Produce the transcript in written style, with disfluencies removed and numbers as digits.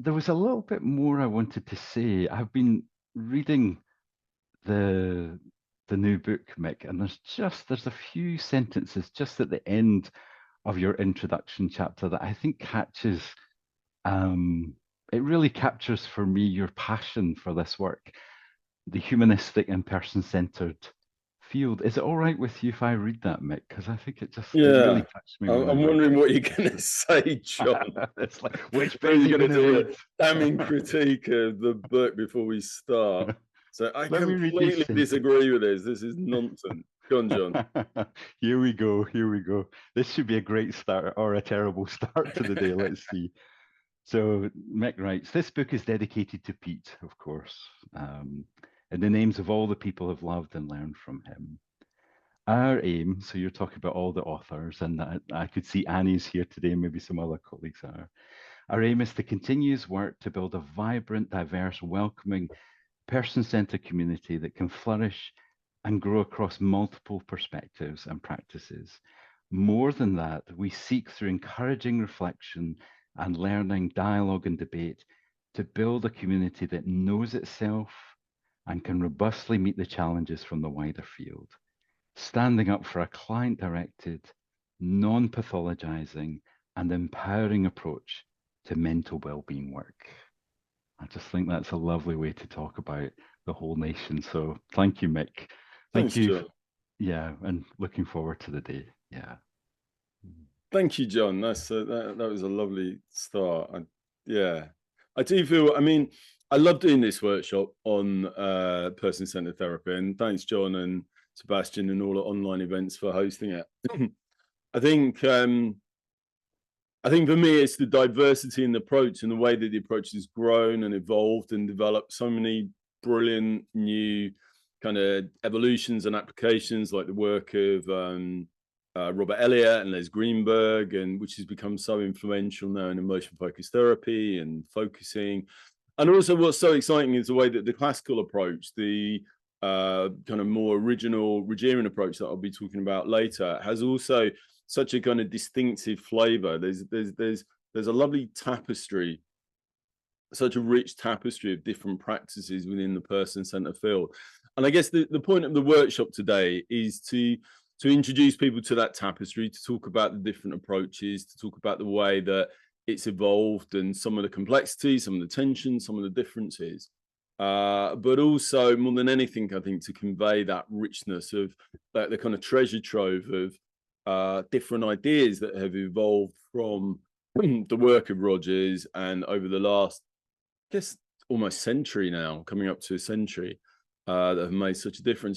there was a little bit more I wanted to say. I've been reading the new book, Mick, and there's a few sentences just at the end of your introduction chapter that I think catches it really captures for me your passion for this work, the humanistic and person-centered field. Is it all right with you if I read that, Mick? Because I think it really touched me. I'm wondering what you're going to say, John. It's like, which bit are you going to do read? a damning critique of the book before we start. So I completely disagree with this. This is nonsense. Go on, John. Here we go. Here we go. This should be a great start or a terrible start to the day. Let's see. So Mick writes, this book is dedicated to Pete, of course, in the names of all the people who've loved and learned from him. Our aim, so you're talking about all the authors, and I could see Annie's here today, maybe some other colleagues are. Our aim is to continue his work to build a vibrant, diverse, welcoming, person-centered community that can flourish and grow across multiple perspectives and practices. More than that, we seek through encouraging reflection and learning, dialogue and debate to build a community that knows itself and can robustly meet the challenges from the wider field, standing up for a client-directed, non-pathologizing and empowering approach to mental well-being work. I just think that's a lovely way to talk about the whole nation. So thank you, Mick. Thank you. John. Yeah, and looking forward to the day. Yeah. Thank you, John. That was a lovely start. I do feel, I mean, I love doing this workshop on person-centered therapy, and thanks, John and Sebastian and all the online events for hosting it. I think for me, it's the diversity in the approach and the way that the approach has grown and evolved and developed so many brilliant new kind of evolutions and applications, like the work of Robert Elliott and Les Greenberg, and which has become so influential now in emotion-focused therapy and focusing. And also what's so exciting is the way that the classical approach, the kind of more original Rogerian approach that I'll be talking about later, has also such a kind of distinctive flavor. There's a lovely tapestry, such a rich tapestry of different practices within the person-centered field. And I guess the point of the workshop today is to introduce people to that tapestry, to talk about the different approaches, to talk about the way that it's evolved and some of the complexities, some of the tensions, some of the differences. But also, more than anything, I think, to convey that richness of the kind of treasure trove of different ideas that have evolved from the work of Rogers and over the last, I guess, almost century now, coming up to a century, that have made such a difference.